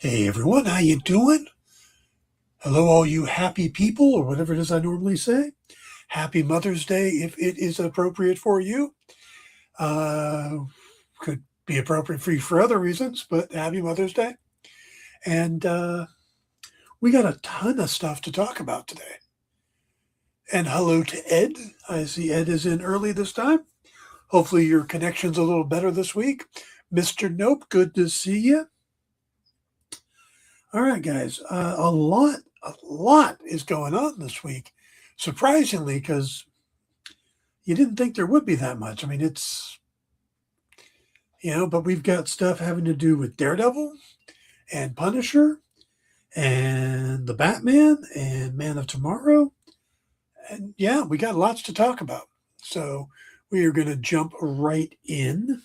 Hey everyone, how you doing? Hello, all you happy people, or whatever it is I normally say. Happy Mother's Day, if it is appropriate for you. Uh, could be appropriate for you for other reasons, but happy Mother's Day. And we got a ton of stuff to talk about today. And hello to Ed. I see Ed is in early this time. Hopefully your connection's a little better this week. Mr. Nope, good to see you. All right, guys. A lot is going on this week. Surprisingly, because you didn't think there would be that much. I mean, but we've got stuff having to do with Daredevil and Punisher and the Batman and Man of Tomorrow. And yeah, we got lots to talk about. So we are going to jump right in.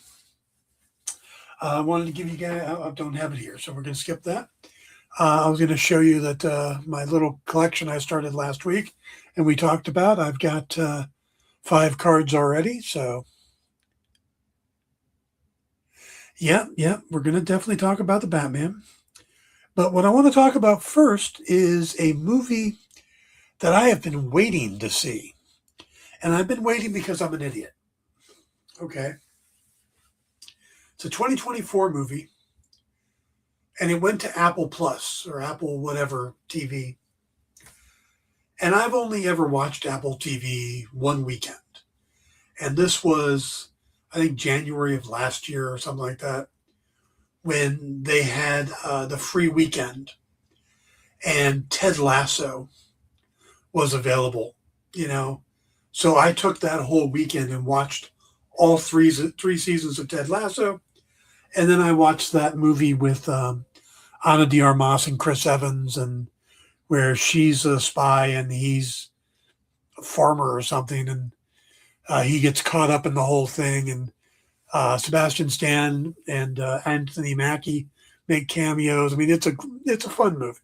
I wanted to give you guys, I don't have it here, so we're going to skip that. I was going to show you that my little collection I started last week and we talked about, I've got 5 cards already. So, yeah, we're going to definitely talk about the Batman. But what I want to talk about first is a movie that I have been waiting to see. And I've been waiting because I'm an idiot. Okay. It's a 2024 movie, and it went to Apple Plus or Apple whatever TV. And I've only ever watched Apple TV one weekend. And this was, I think, January of last year or something like that, when they had the free weekend and Ted Lasso was available, you know. So I took that whole weekend and watched all three seasons of Ted Lasso. And then I watched that movie with Ana de Armas and Chris Evans, and where she's a spy and he's a farmer or something. And he gets caught up in the whole thing. And Sebastian Stan and Anthony Mackie make cameos. I mean, it's a fun movie.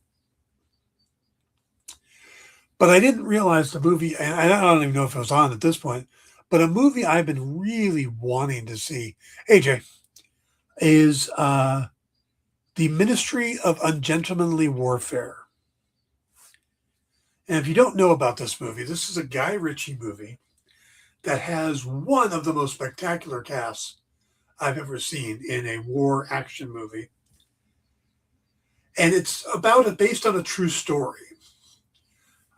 But I didn't realize the movie, and I don't even know if it was on at this point, but a movie I've been really wanting to see, AJ, is The Ministry of Ungentlemanly Warfare. And if you don't know about this movie, this is a Guy Ritchie movie that has one of the most spectacular casts I've ever seen in a war action movie. And it's based on a true story.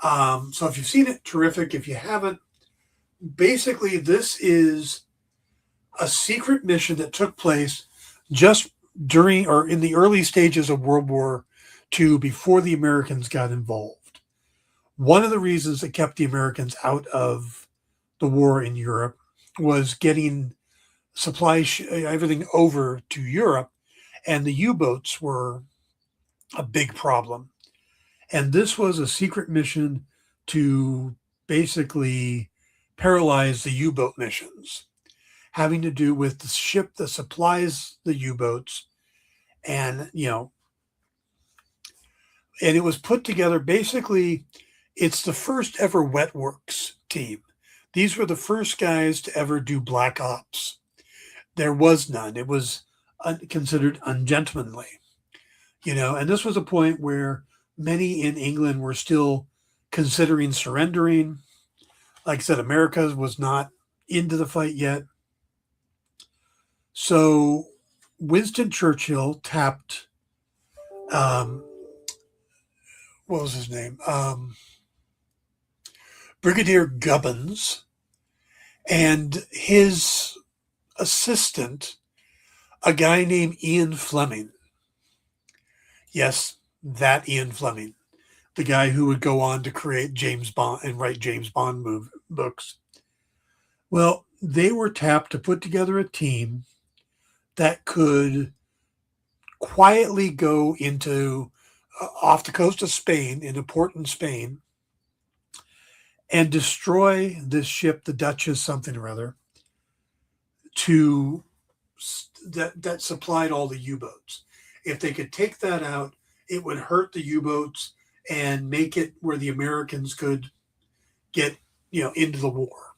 So if you've seen it, terrific. If you haven't, basically this is a secret mission that took place just during or in the early stages of World War II before the Americans got involved. One of the reasons that kept the Americans out of the war in Europe was getting everything over to Europe, and the U-boats were a big problem. And this was a secret mission to basically paralyze the U-boat missions, having to do with the ship that supplies the U-boats. And, and it was put together basically, it's the first ever wet works team. These were the first guys to ever do black ops. There was none. It was considered ungentlemanly, and this was a point where many in England were still considering surrendering. Like I said, America was not into the fight yet. So Winston Churchill tapped, what was his name? Brigadier Gubbins and his assistant, a guy named Ian Fleming. Yes, that Ian Fleming, the guy who would go on to create James Bond and write James Bond books. Well, they were tapped to put together a team that could quietly go into off the coast of Spain, in a port in Spain, and destroy this ship, the Duchess something or other, that supplied all the U-boats. If they could take that out, it would hurt the U-boats and make it where the Americans could get, into the war.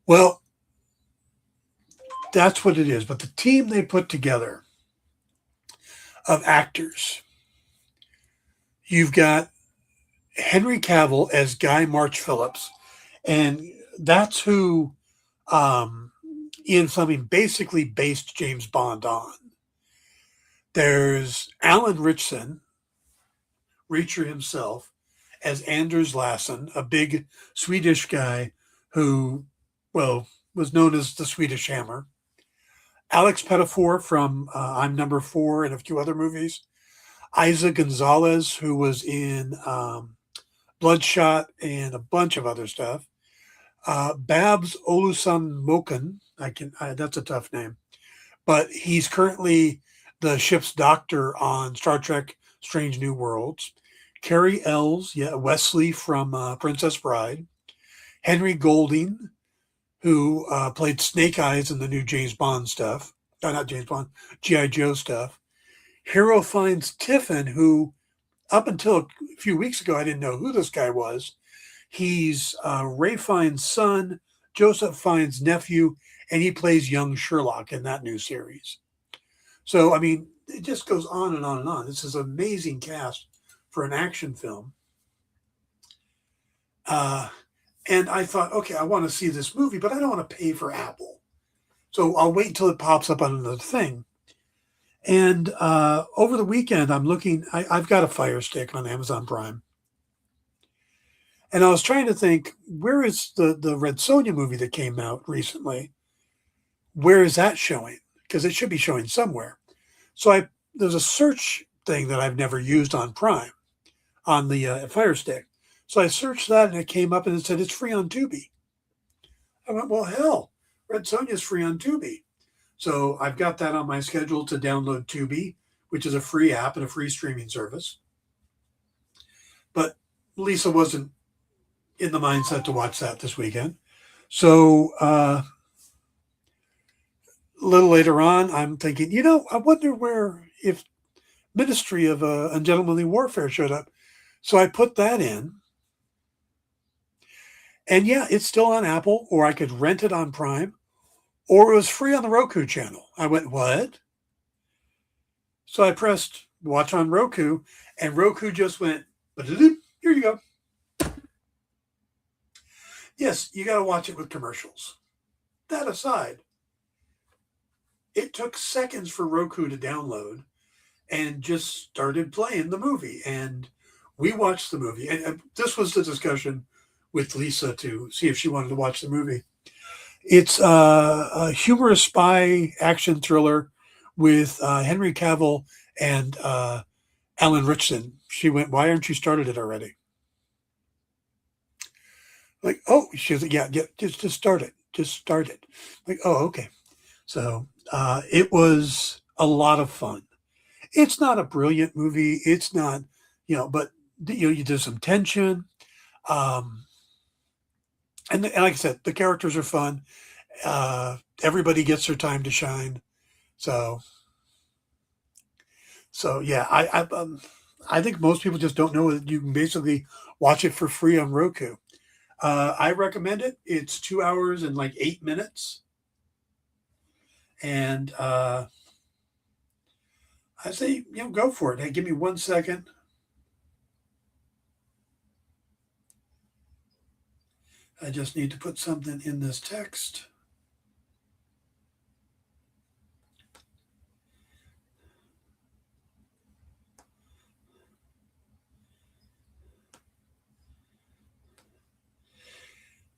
Well, that's what it is. But the team they put together of actors. You've got Henry Cavill as Guy March Phillips, and that's who um, Ian Fleming basically based James Bond on. There's Alan Ritchson, Reacher himself, as Anders Lassen, a big Swedish guy who, well, was known as the Swedish Hammer. Alex Pettifor from I'm Number Four and a few other movies. Isa Gonzalez, who was in Bloodshot and a bunch of other stuff. Babs Olusanmoken, that's a tough name, but he's currently the ship's doctor on Star Trek: Strange New Worlds. Carrie Ells, yeah, Wesley from Princess Bride. Henry Golding, who played Snake Eyes in the new James Bond stuff. Not James Bond, G.I. Joe stuff. Hero Fiennes Tiffin, who up until a few weeks ago, I didn't know who this guy was. He's Ray Fiennes' son, Joseph Fiennes' nephew, and he plays young Sherlock in that new series. So, I mean, it just goes on and on and on. This is an amazing cast for an action film. And I thought, okay, I want to see this movie, but I don't want to pay for Apple. So I'll wait until it pops up on another thing. And over the weekend, I'm looking, I've got a Fire Stick on Amazon Prime. And I was trying to think, where is the Red Sonja movie that came out recently? Where is that showing? Because it should be showing somewhere. So there's a search thing that I've never used on Prime, on the Fire Stick. So I searched that and it came up and it said it's free on Tubi. I went, well, hell, Red Sonja is free on Tubi. So I've got that on my schedule to download Tubi, which is a free app and a free streaming service. But Lisa wasn't in the mindset to watch that this weekend. So a little later on, I'm thinking, I wonder if Ministry of Ungentlemanly Warfare showed up. So I put that in. And yeah, it's still on Apple, or I could rent it on Prime, or it was free on the Roku channel. I went, what? So I pressed watch on Roku, and Roku just went, here you go. Yes, you got to watch it with commercials. That aside, it took seconds for Roku to download and just started playing the movie. And we watched the movie. And this was the discussion with Lisa to see if she wanted to watch the movie. It's a humorous spy action thriller with Henry Cavill and Alan Ritchson. She went, why aren't you started it already? Like, oh, she was like, yeah, just start it. Just start it. Like, oh, okay. So it was a lot of fun. It's not a brilliant movie. It's not, but there's some tension. And like I said, the characters are fun. Everybody gets their time to shine. So yeah, I think most people just don't know that you can basically watch it for free on Roku. I recommend it. It's 2 hours and like 8 minutes. And I say, go for it. Hey, give me 1 second. I just need to put something in this text.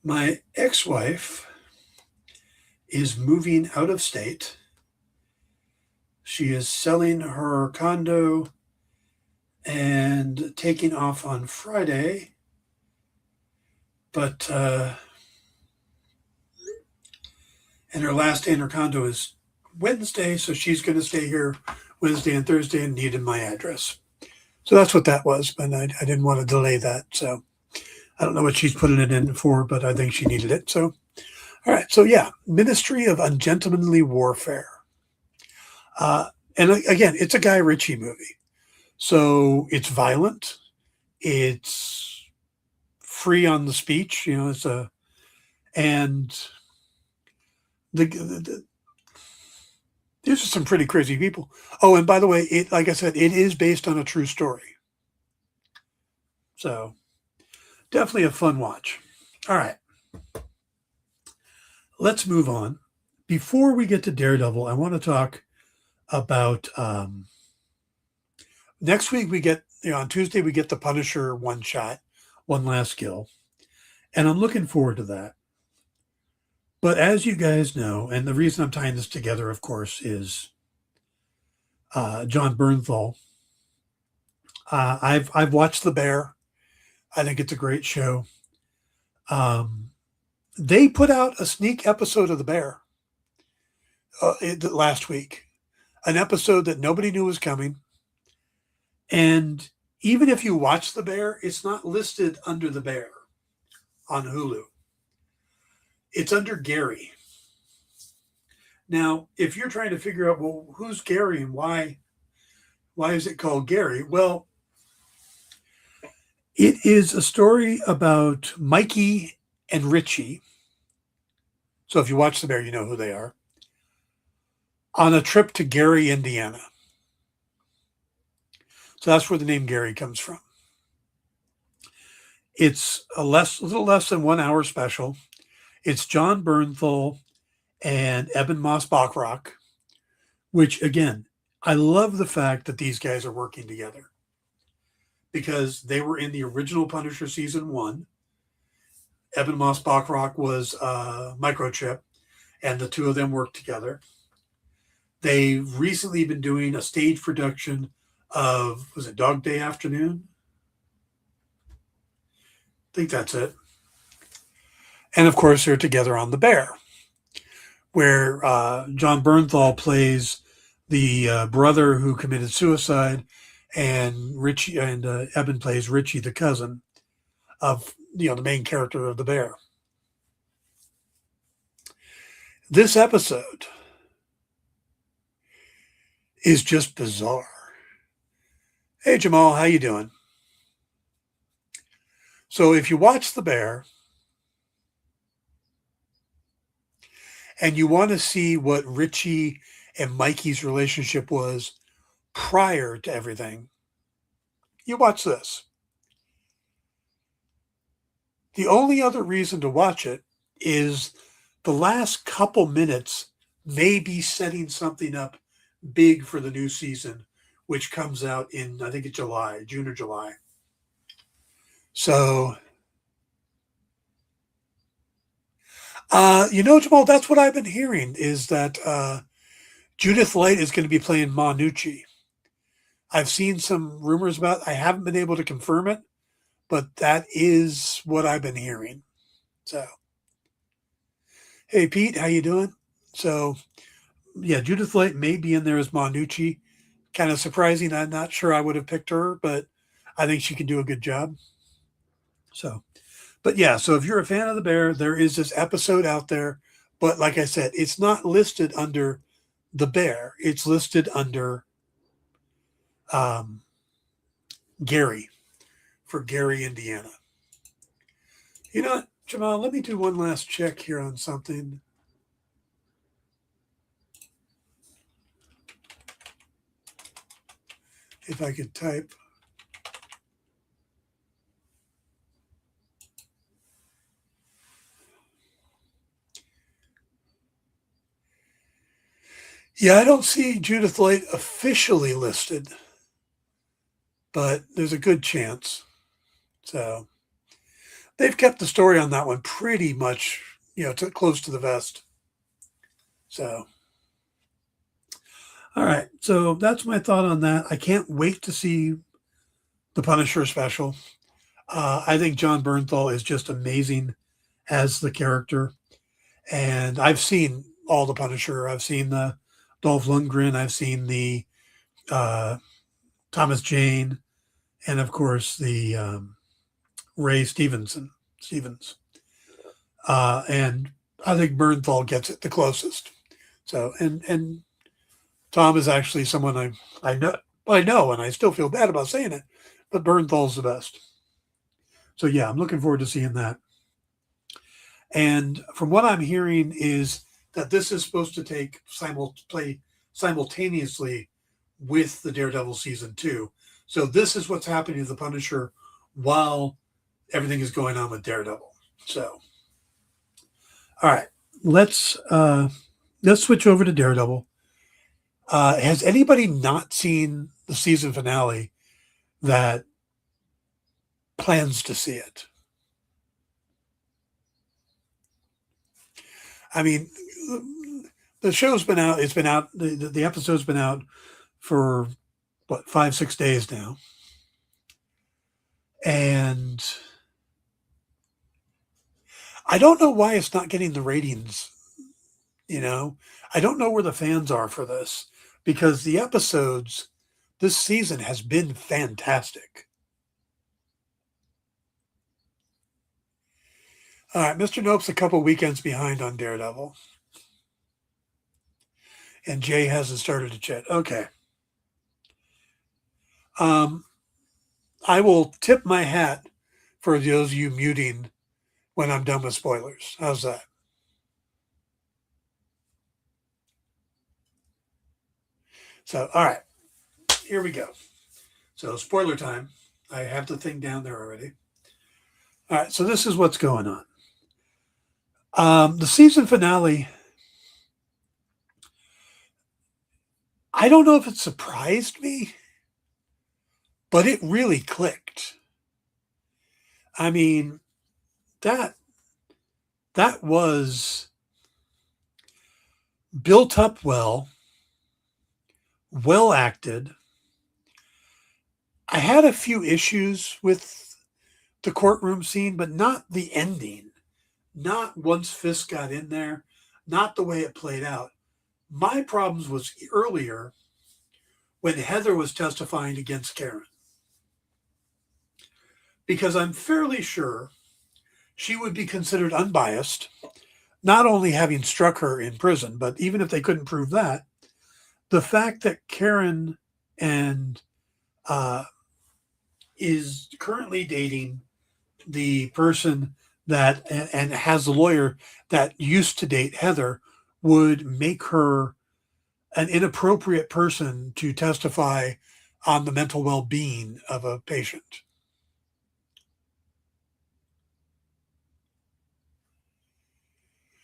My ex-wife is moving out of state. She is selling her condo and taking off on Friday. But, and her last day in her condo is Wednesday, so she's going to stay here Wednesday and Thursday and needed my address. So that's what that was, but I didn't want to delay that. So I don't know what she's putting it in for, but I think she needed it. So, all right. So yeah, Ministry of Ungentlemanly Warfare. And again, it's a Guy Ritchie movie. So it's violent. It's free on the speech. And the These are some pretty crazy people. Oh, and by the way, like I said, it is based on a true story. So definitely a fun watch. All right, let's move on. Before we get to Daredevil, I want to talk about next week. We get, on Tuesday, we get the Punisher one shot, One Last Kill. And I'm looking forward to that. But as you guys know, and the reason I'm tying this together, of course, is John Bernthal. I've watched The Bear. I think it's a great show. They put out a sneak episode of The Bear last week, an episode that nobody knew was coming. And even if you watch The Bear, it's not listed under The Bear on Hulu. It's under Gary. Now, if you're trying to figure out, well, who's Gary and why is it called Gary? Well, it is a story about Mikey and Richie. So if you watch The Bear, you know who they are. On a trip to Gary, Indiana. So that's where the name Gary comes from. It's a little less than 1 hour special. It's John Bernthal and Eben Moss-Bachrach, which, again, I love the fact that these guys are working together because they were in the original Punisher season 1. Eben Moss-Bachrach was Microchip, and the two of them worked together. They've recently been doing a stage production of, was it Dog Day Afternoon? I think that's it. And of course, they're together on The Bear, where John Bernthal plays the brother who committed suicide, and Richie and Eben plays Richie, the cousin of the main character of The Bear. This episode is just bizarre. Hey Jamal, how you doing? So if you watch The Bear and you want to see what Richie and Mikey's relationship was prior to everything, you watch this. The only other reason to watch it is the last couple minutes may be setting something up big for the new season, which comes out in, I think it's June or July. So, Jamal, that's what I've been hearing is that Judith Light is going to be playing Ma Nucci. I've seen some rumors about it. I haven't been able to confirm it, but that is what I've been hearing. So, hey, Pete, how you doing? So, yeah, Judith Light may be in there as Ma Nucci. Kind of surprising. I'm not sure I would have picked her, but I think she can do a good job. So, but yeah, so if you're a fan of The Bear, there is this episode out there. But like I said, it's not listed under The Bear. It's listed under Gary, for Gary, Indiana. You know what, Jamal, let me do one last check here on something. If I could type. Yeah, I don't see Judith Light officially listed, but there's a good chance. So they've kept the story on that one pretty much, close to the vest. So, all right. So that's my thought on that. I can't wait to see the Punisher special. I think John Bernthal is just amazing as the character. And I've seen all the Punisher. I've seen the Dolph Lundgren. I've seen the Thomas Jane. And of course, the Ray Stevens. And I think Bernthal gets it the closest. So, and Tom is actually someone I know, and I still feel bad about saying it, but Bernthal's the best. So yeah, I'm looking forward to seeing that. And from what I'm hearing is that this is supposed to play simultaneously with the Daredevil season 2. So this is what's happening to the Punisher while everything is going on with Daredevil. So, all right, let's uh, let's switch over to Daredevil. Has anybody not seen the season finale that plans to see it? I mean, the show's been out. It's been out. The episode's been out for what 5 6 days now, and I don't know why it's not getting the ratings. You know, I don't know where the fans are for this because the episodes this season has been fantastic. All right, Mr. Nope's a couple weekends behind on Daredevil, and Jay hasn't started to chat. Okay. Um, I will tip my hat for those of you muting when I'm done with spoilers. How's that? So, all right, here we go. So, spoiler time. I have the thing down there already. All right, so this is what's going on. The season finale, I don't know if it surprised me, but it really clicked. I mean, that that was built up well acted. I had a few issues with the courtroom scene, but not the ending. Not once Fisk got in there, not the way it played out. My problems was earlier when Heather was testifying against Karen. Because I'm fairly sure she would be considered unbiased, not only having struck her in prison, but even if they couldn't prove that, the fact that Karen and is currently dating the person that and has a lawyer that used to date Heather would make her an inappropriate person to testify on the mental well-being of a patient.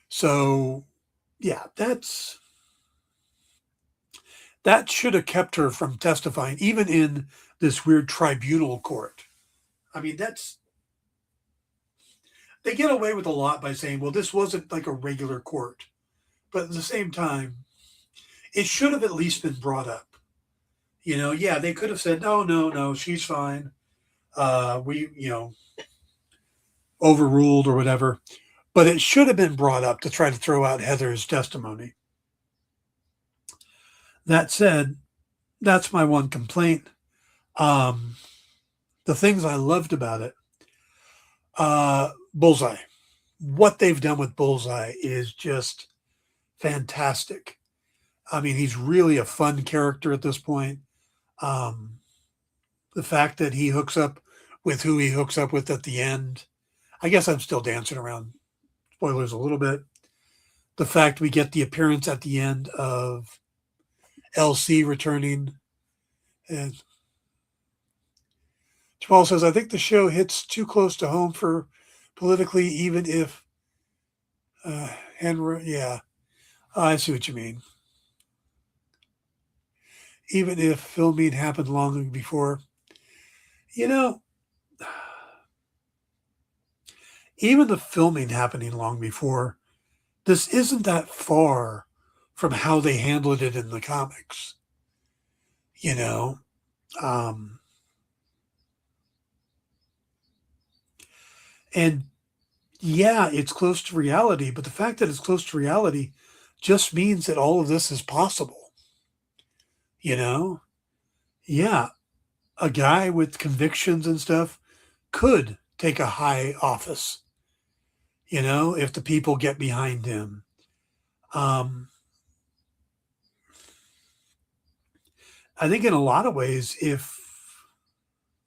So, yeah, that should have kept her from testifying, even in this weird tribunal court. I mean, they get away with a lot by saying, well, this wasn't like a regular court. But at the same time, it should have at least been brought up. Yeah, they could have said, no, no, no, she's fine. We overruled or whatever. But it should have been brought up to try to throw out Heather's testimony. That said, that's my one complaint. Um, the things I loved about it, Bullseye. What they've done with Bullseye is just fantastic. I mean, he's really a fun character at this point. Um, the fact that he hooks up with who he hooks up with at the end, I guess I'm still dancing around spoilers a little bit. The fact we get the appearance at the end of LC returning. And Jamal says, I think the show hits too close to home for politically, even if Henry, yeah, I see what you mean. Even if filming happened long before, you know, even the filming happening long before, this isn't that far from how they handled it in the comics. You know, um, and yeah, it's close to reality, but the fact that it's close to reality just means that all of this is possible. You know, yeah, a guy with convictions and stuff could take a high office, if the people get behind him. Um, I think in a lot of ways, if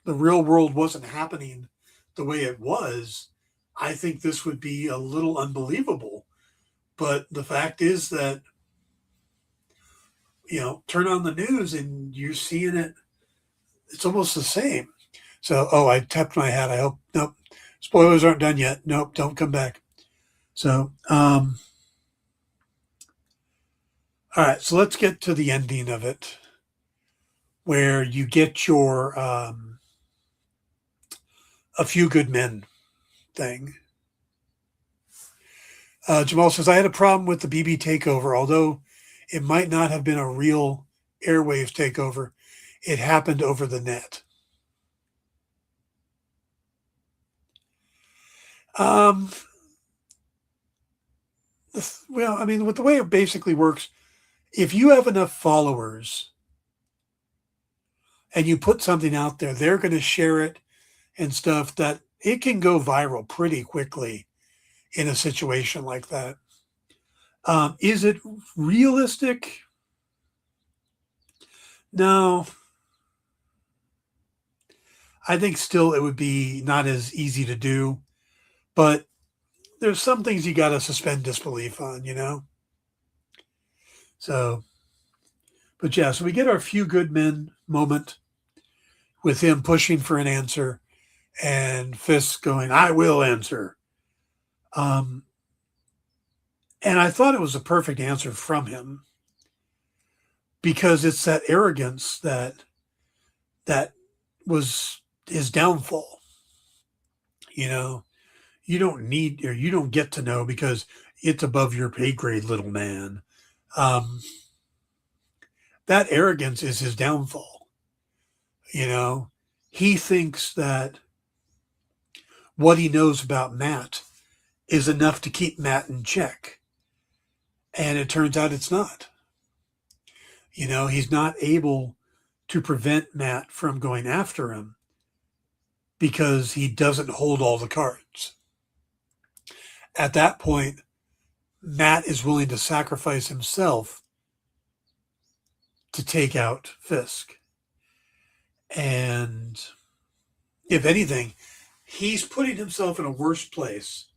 the real world wasn't happening the way it was, I think this would be a little unbelievable. But the fact is that turn on the news and you're seeing it. It's almost the same. So, I tapped my hat. I hope, nope, spoilers aren't done yet. Nope, don't come back. So, all right, so let's get to the ending of it where you get your A Few Good Men thing. Jamal says, I had a problem with the BB takeover, although it might not have been a real airwaves takeover. It happened over the net. Well, I mean, with the way it basically works, if you have enough followers and you put something out there, they're going to share it and stuff that it can go viral pretty quickly in a situation like that. Is it realistic? No. I think still it would be not as easy to do, but there's some things you got to suspend disbelief on, So, but yeah, so we get our Few Good Men moment with him pushing for an answer and Fisk going, I will answer. Um, and I thought it was a perfect answer from him because it's that arrogance that was his downfall. You know, you don't need or you don't get to know because it's above your pay grade, little man. Um, that arrogance is his downfall. You know, he thinks that what he knows about Matt is enough to keep Matt in check. And it turns out it's not. He's not able to prevent Matt from going after him because he doesn't hold all the cards. At that point, Matt is willing to sacrifice himself to take out Fisk. And if anything, he's putting himself in a worse place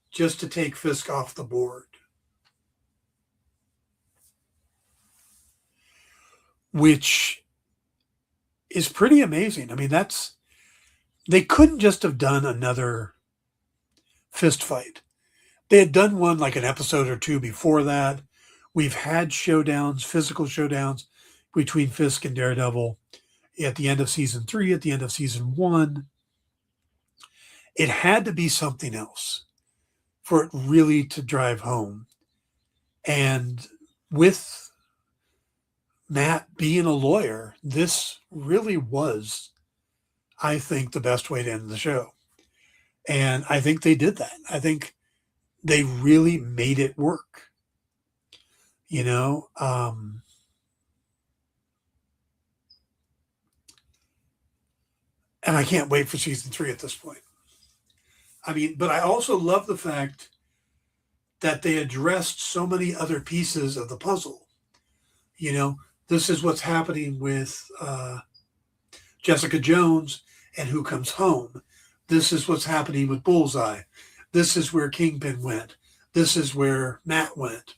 just to take Fisk off the board. Which is pretty amazing. I mean, they couldn't just have done another fist fight. They had done one like an episode or two before that. We've had showdowns, physical showdowns between Fisk and Daredevil at the end of season 3, at the end of season 1. It had to be something else for it really to drive home. And with Matt being a lawyer, this really was, I think, the best way to end the show. And I think they did that. I think they really made it work. And I can't wait for season 3 at this point. I mean, but I also love the fact that they addressed so many other pieces of the puzzle. This is what's happening with Jessica Jones and Who Comes Home. This is what's happening with Bullseye. This is where Kingpin went. This is where Matt went.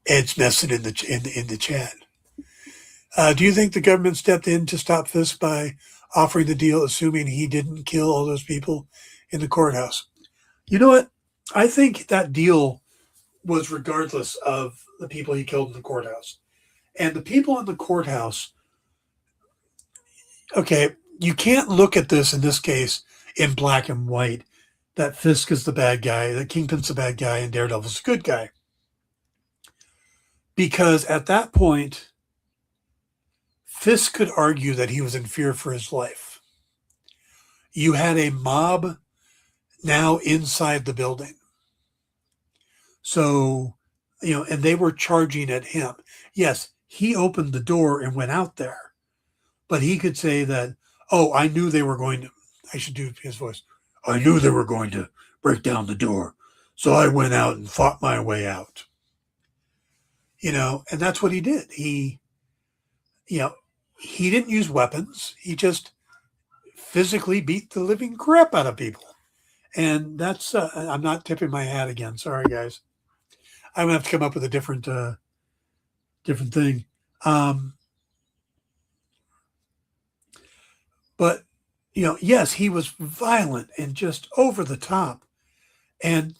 Ed's messing in the chat. Do you think the government stepped in to stop Fisk by offering the deal, assuming he didn't kill all those people in the courthouse? You know what? I think that deal was regardless of the people he killed in the courthouse. And the people in the courthouse, okay, you can't look at this in this case in black and white, that Fisk is the bad guy, that Kingpin's the bad guy, and Daredevil's the good guy. Because at that point, Fisk could argue that he was in fear for his life. You had a mob now inside the building. So, and they were charging at him. Yes, he opened the door and went out there. But he could say that, I knew they were going to, I should do his voice. I knew they were going to break down the door. So I went out and fought my way out. And that's what he did. He didn't use weapons. He just physically beat the living crap out of people. And that's, I'm not tipping my hat again. Sorry, guys. I'm going to have to come up with a different thing. Um, but, yes, he was violent and just over the top. And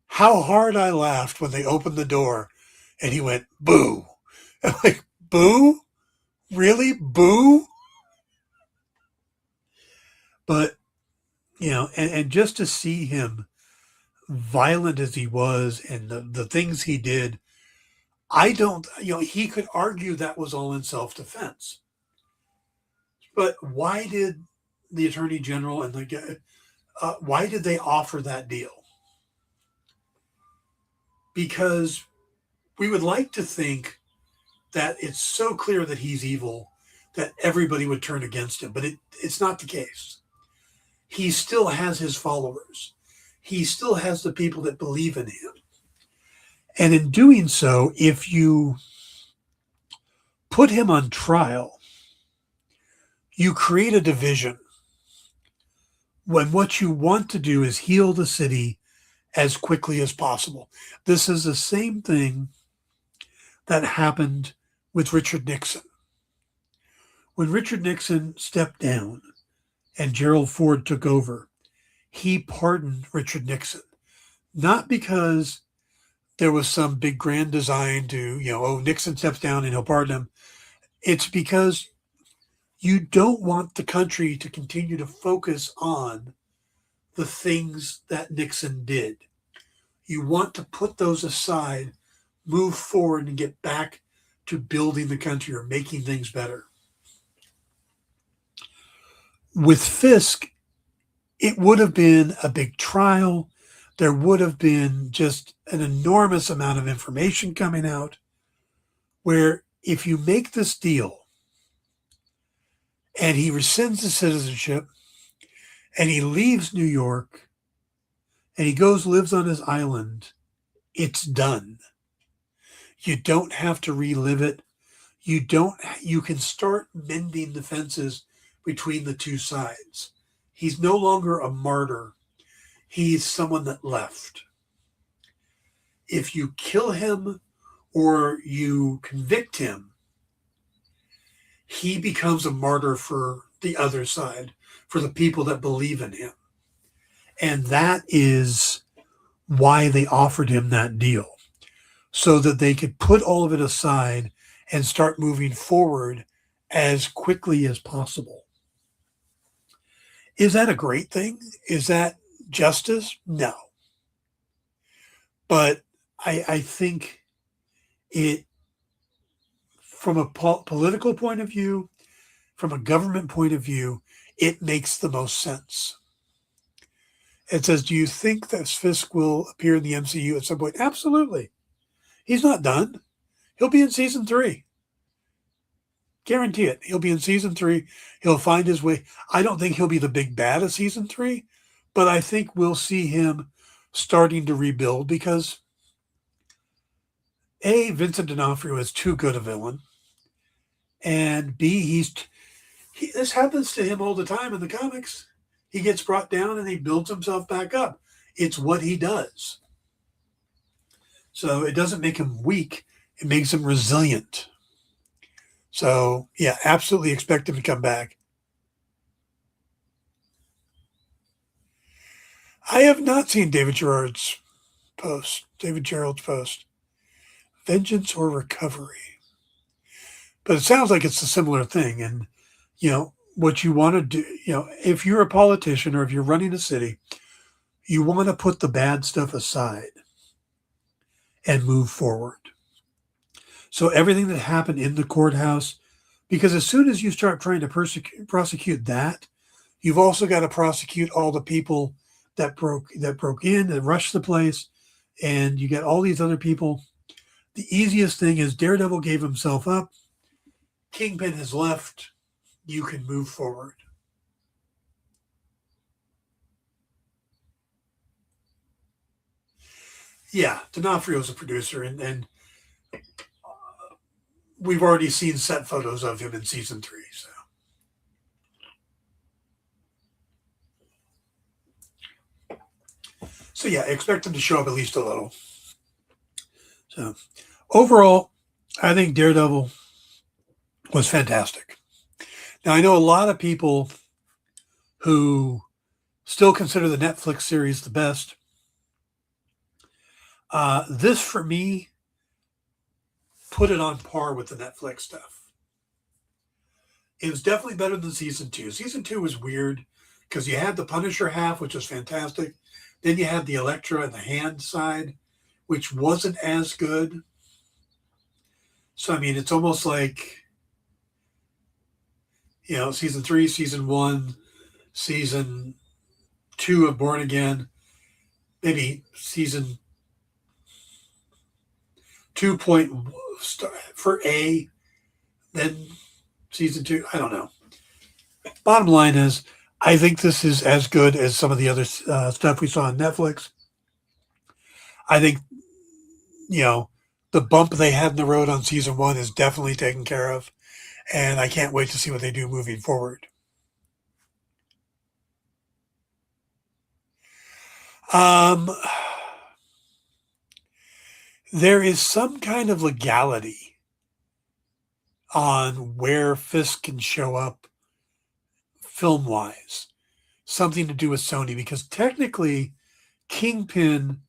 how hard I laughed when they opened the door and he went, boo. I'm like, boo? Really? Boo? But, and just to see him violent as he was and the things he did, I don't, he could argue that was all in self defense. But why did the attorney general and why did they offer that deal? Because we would like to think that it's so clear that he's evil that everybody would turn against him, but it's not the case. He still has his followers. He still has the people that believe in him. And in doing so, if you put him on trial, you create a division when what you want to do is heal the city as quickly as possible. This is the same thing that happened with Richard Nixon. When Richard Nixon stepped down and Gerald Ford took over, he pardoned Richard Nixon. Not because there was some big grand design to, Nixon steps down and he'll pardon him. It's because you don't want the country to continue to focus on the things that Nixon did. You want to put those aside, move forward, and get back to building the country or making things better. With Fisk, it would have been a big trial. There would have been just an enormous amount of information coming out, where if you make this deal and he rescinds his citizenship and he leaves New York and he lives on his island, it's done. You don't have to relive it. You can start mending the fences between the two sides. He's no longer a martyr. He's someone that left. If you kill him or you convict him, he becomes a martyr for the other side, for the people that believe in him. And that is why they offered him that deal, so that they could put all of it aside and start moving forward as quickly as possible. Is that a great thing? Is that justice? No. But I think it, from a political point of view, from a government point of view, it makes the most sense. It says, do you think that Fisk will appear in the MCU at some point? Absolutely. He's not done. He'll be in season 3. Guarantee it. He'll be in season 3. He'll find his way. I don't think he'll be the big bad of season 3, but I think we'll see him starting to rebuild because A, Vincent D'Onofrio is too good a villain, and B, this happens to him all the time in the comics. He gets brought down and he builds himself back up. It's what he does. So it doesn't make him weak. It makes him resilient. So, yeah, absolutely expect him to come back. I have not seen David Gerald's post. Vengeance or Recovery. But it sounds like it's a similar thing. And, what you want to do, if you're a politician or if you're running a city, you want to put the bad stuff aside and move forward. So everything that happened in the courthouse, because as soon as you start trying to prosecute that, you've also got to prosecute all the people that broke in and rushed the place, and you get all these other people. The easiest thing is Daredevil gave himself up. Kingpin has left. You can move forward. Yeah, D'Onofrio's a producer, and we've already seen set photos of him in season 3. So yeah, expect him to show up at least a little. So overall, I think Daredevil was fantastic. Now I know a lot of people who still consider the Netflix series the best. This for me put it on par with the Netflix stuff. It was definitely better than season 2. Season 2 was weird because you had the Punisher half, which was fantastic. Then you had the Elektra and the hand side, which wasn't as good. So, I mean, it's almost like, season 3, season 1, season 2 of Born Again, maybe season 2 for A, then season 2. I don't know. Bottom line is, I think this is as good as some of the other stuff we saw on Netflix. I think, the bump they had in the road on season 1 is definitely taken care of. And I can't wait to see what they do moving forward. There is some kind of legality on where Fisk can show up film-wise. Something to do with Sony, because technically Kingpin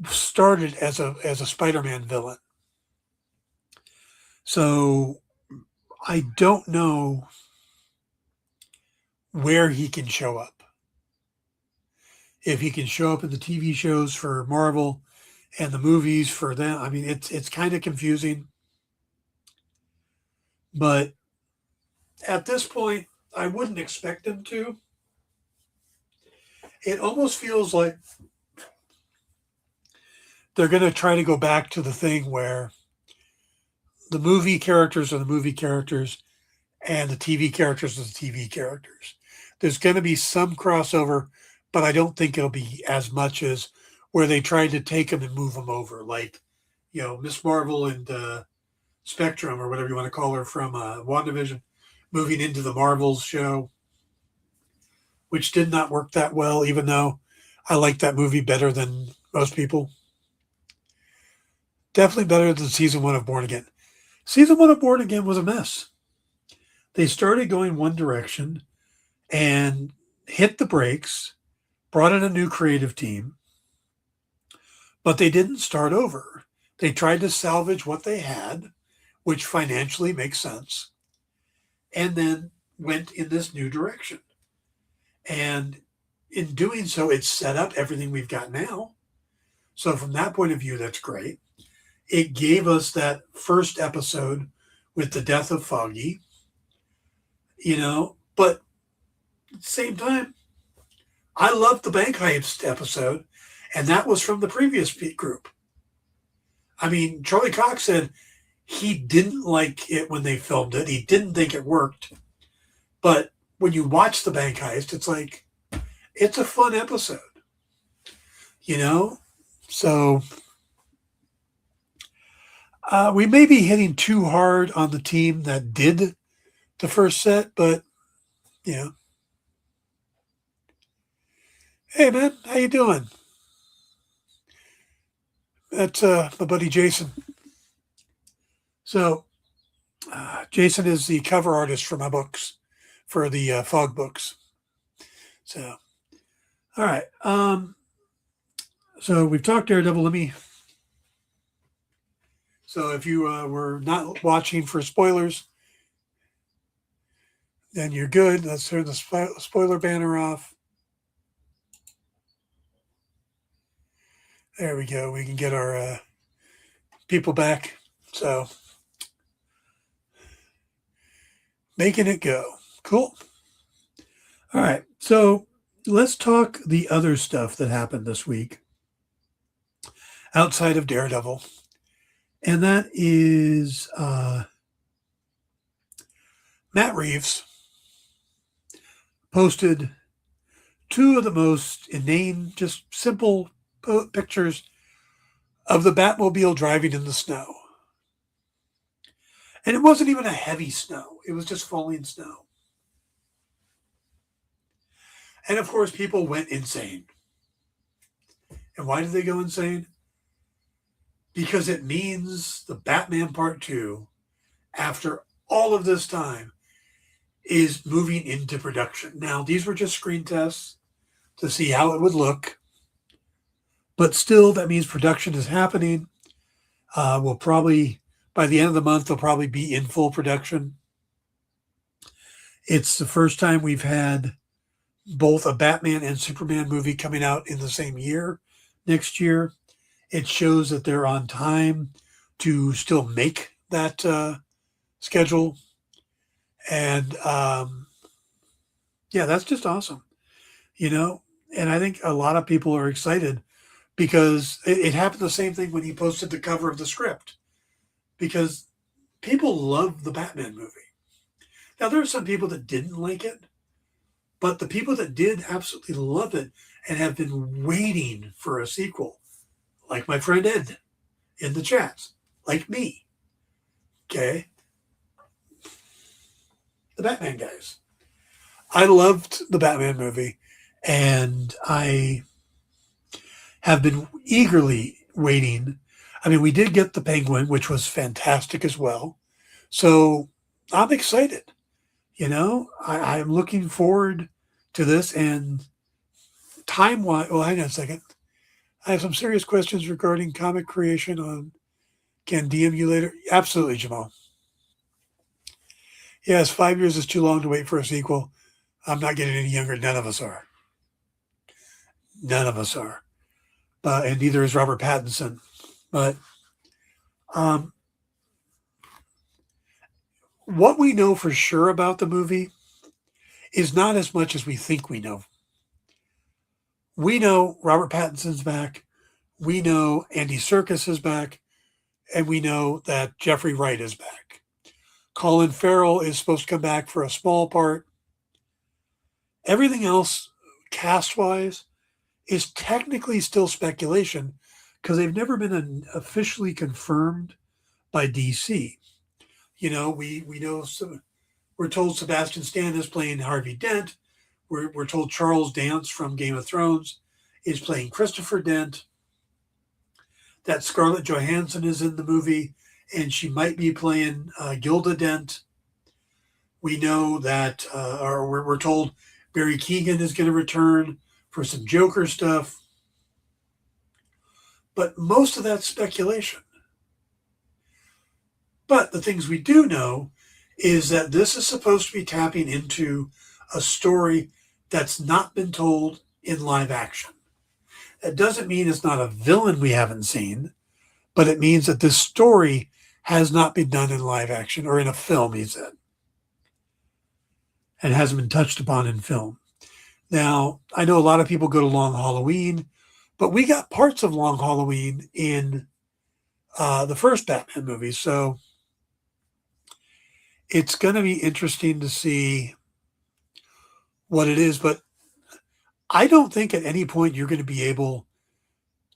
started as a Spider-Man villain. So I don't know where he can show up. If he can show up in the TV shows for Marvel and the movies for them, I mean, it's kind of confusing. But at this point, I wouldn't expect him to. It almost feels like they're going to try to go back to the thing where the movie characters are the movie characters and the TV characters are the TV characters. There's going to be some crossover, but I don't think it'll be as much as where they tried to take them and move them over. Like, Miss Marvel and Spectrum, or whatever you want to call her, from WandaVision, moving into the Marvels show, which did not work that well, even though I like that movie better than most people. Definitely better than season 1 of Born Again. Season 1 of Born Again was a mess. They started going one direction and hit the brakes, brought in a new creative team, but they didn't start over. They tried to salvage what they had, which financially makes sense, and then went in this new direction. And in doing so, it set up everything we've got now. So from that point of view, that's great. It gave us that first episode with the death of Foggy, but at the same time, I loved the bank heist episode, and that was from the previous group. I mean, Charlie Cox said he didn't like it when they filmed it. He didn't think it worked. But when you watch the bank heist, it's like, it's a fun episode, So we may be hitting too hard on the team that did the first set, but, Hey, man, how you doing? That's my buddy Jason. So Jason is the cover artist for my books, for the Fog books. So, all right. So we've talked Daredevil. So if you were not watching for spoilers, then you're good. Let's turn the spoiler banner off. There we go. We can get our people back. So, making it go. Cool. All right. So let's talk the other stuff that happened this week outside of Daredevil. And that is Matt Reeves posted 2 of the most inane, just simple pictures of the Batmobile driving in the snow. And it wasn't even a heavy snow. It was just falling snow. And of course, people went insane. And why did they go insane? Because it means the Batman Part 2, after all of this time, is moving into production. Now, these were just screen tests to see how it would look. But still, that means production is happening. We'll probably, by the end of the month, they'll probably be in full production. It's the first time we've had both a Batman and Superman movie coming out in the same year next year. It shows that they're on time to still make that schedule. And yeah, that's just awesome, you know? And I think a lot of people are excited because it happened the same thing when he posted the cover of the script, because people love the Batman movie. Now, there are some people that didn't like it, but the people that did absolutely love it and have been waiting for a sequel, like my friend Ed in the chats, like me, okay? The Batman guys. I loved the Batman movie, and I have been eagerly waiting. I mean, we did get the Penguin, which was fantastic as well. So I'm excited. I'm looking forward to this. And time wise, well, hang on a second. I have some serious questions regarding comic creation on Can DM you later. Absolutely, Jamal. Yes, 5 years is too long to wait for a sequel. I'm not getting any younger. None of us are. None of us are. And neither is Robert Pattinson. But um, what we know for sure about the movie is not as much as we think we know. We know Robert Pattinson's back. We know Andy Serkis is back. And we know that Jeffrey Wright is back. Colin Farrell is supposed to come back for a small part. Everything else, cast-wise, is technically still speculation because they've never been officially confirmed by DC. We know we're told Sebastian Stan is playing Harvey Dent. We're told Charles Dance from Game of Thrones is playing Christopher Dent. That Scarlett Johansson is in the movie, and she might be playing Gilda Dent. We know that, or we're told Barry Keoghan is going to return for some Joker stuff. But most of that's speculation. But the things we do know is that this is supposed to be tapping into a story that's not been told in live action. That doesn't mean it's not a villain we haven't seen, but it means that this story has not been done in live action or in a film, he said, and hasn't been touched upon in film. Now, I know a lot of people go to Long Halloween, but we got parts of Long Halloween in the first Batman movie. So it's going to be interesting to see what it is. But I don't think at any point you're going to be able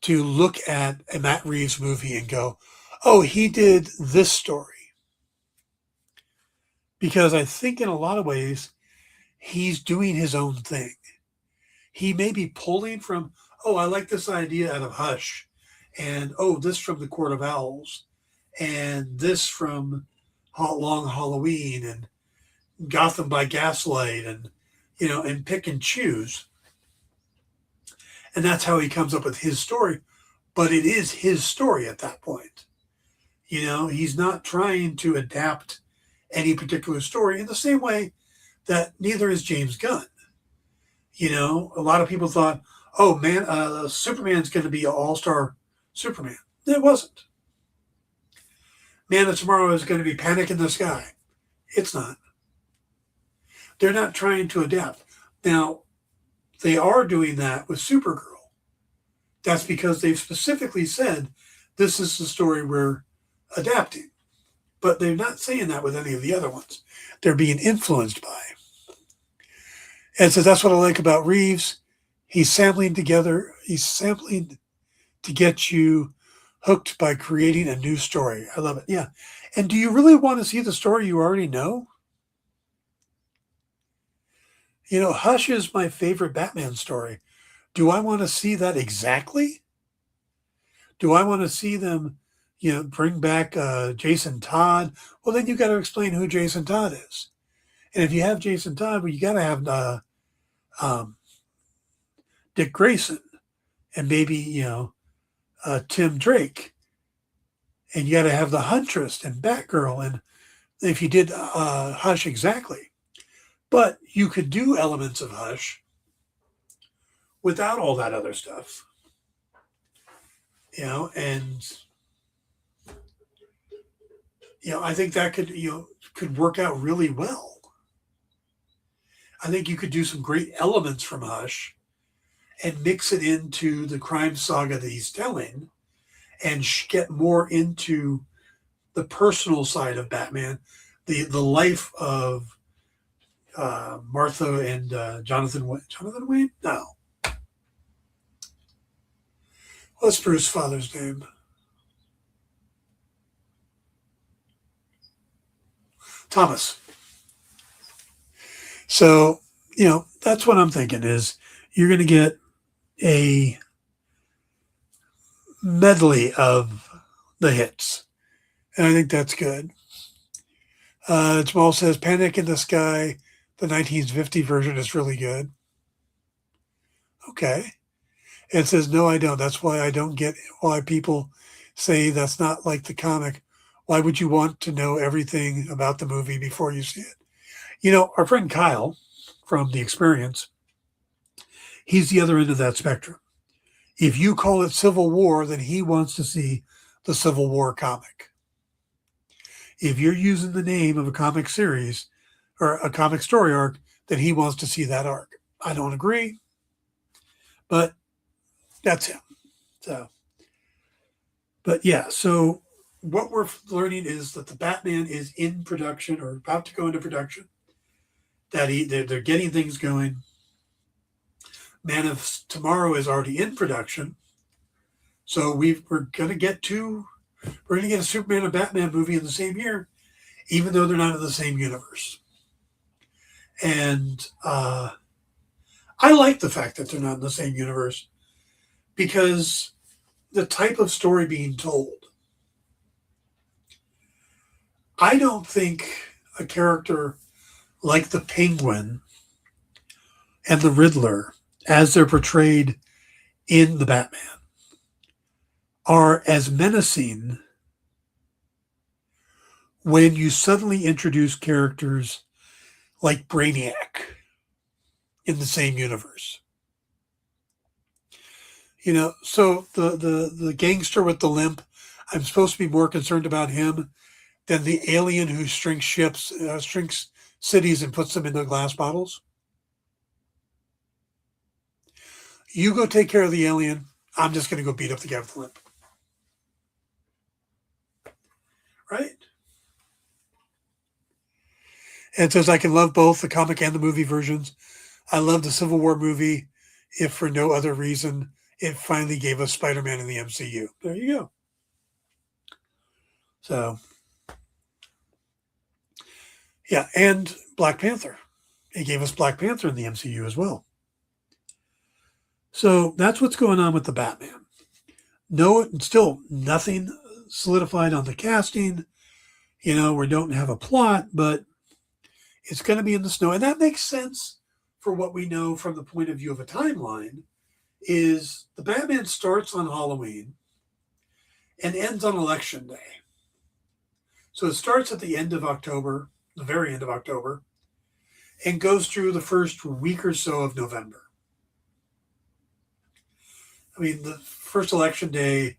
to look at a Matt Reeves movie and go, oh, he did this story. Because I think in a lot of ways, he's doing his own thing. He may be pulling from, oh, I like this idea out of Hush, and oh, this from the Court of Owls, and this from Long Halloween, and Gotham by Gaslight, and pick and choose. And that's how he comes up with his story. But it is his story at that point. He's not trying to adapt any particular story in the same way that neither is James Gunn. A lot of people thought, oh man, Superman's going to be an all-star Superman. It wasn't. Man of Tomorrow is going to be Panic in the Sky. It's not. They're not trying to adapt. Now, they are doing that with Supergirl. That's because they've specifically said, this is the story we're adapting. But they're not saying that with any of the other ones. They're being influenced by. And so that's what I like about Reeves. He's sampling to get you hooked by creating a new story. I love it. Yeah. And do you really want to see the story you already know? Hush is my favorite Batman story. Do I want to see that exactly? Do I want to see them, bring back Jason Todd? Well, then you got to explain who Jason Todd is. And if you have Jason Todd, well, you got to have um, Dick Grayson and maybe, Tim Drake. And you got to have the Huntress and Batgirl. And if you did Hush exactly. But you could do elements of Hush without all that other stuff. And I think that could work out really well. I think you could do some great elements from Hush and mix it into the crime saga that he's telling and get more into the personal side of Batman, the life of Martha and Jonathan Wayne? No. What's Bruce's father's name? Thomas. So, that's what I'm thinking is you're going to get a medley of the hits. And I think that's good. Jamal says Panic in the Sky, the 1950 version is really good. Okay. And it says, no, I don't. That's why I don't get why people say that's not like the comic. Why would you want to know everything about the movie before you see it? Our friend Kyle from The Experience, he's the other end of that spectrum. If you call it Civil War, then he wants to see the Civil War comic. If you're using the name of a comic series or a comic story arc, then he wants to see that arc. I don't agree, but that's him. But yeah, so what we're learning is that the Batman is in production or about to go into production. That they're getting things going. Man of Tomorrow is already in production, so we're going to get a Superman and Batman movie in the same year, even though they're not in the same universe. And I like the fact that they're not in the same universe because the type of story being told. I don't think a character like the Penguin and the Riddler, as they're portrayed in the Batman, are as menacing when you suddenly introduce characters like Brainiac in the same universe. So the gangster with the limp, I'm supposed to be more concerned about him than the alien who shrinks ships, shrinks cities and puts them into glass bottles. You go take care of the alien. I'm just going to go beat up the guy with the limp. Right? And says I can love both the comic and the movie versions. I love the Civil War movie, if for no other reason it finally gave us Spider-Man in the MCU. There you go. So, yeah, and Black Panther. It gave us Black Panther in the MCU as well. So that's what's going on with the Batman. No, still nothing solidified on the casting. We don't have a plot, but it's going to be in the snow. And that makes sense for what we know from the point of view of a timeline is the Batman starts on Halloween and ends on Election Day. So it starts at the end of October, the very end of October, and goes through the first week or so of November. I mean, the first election day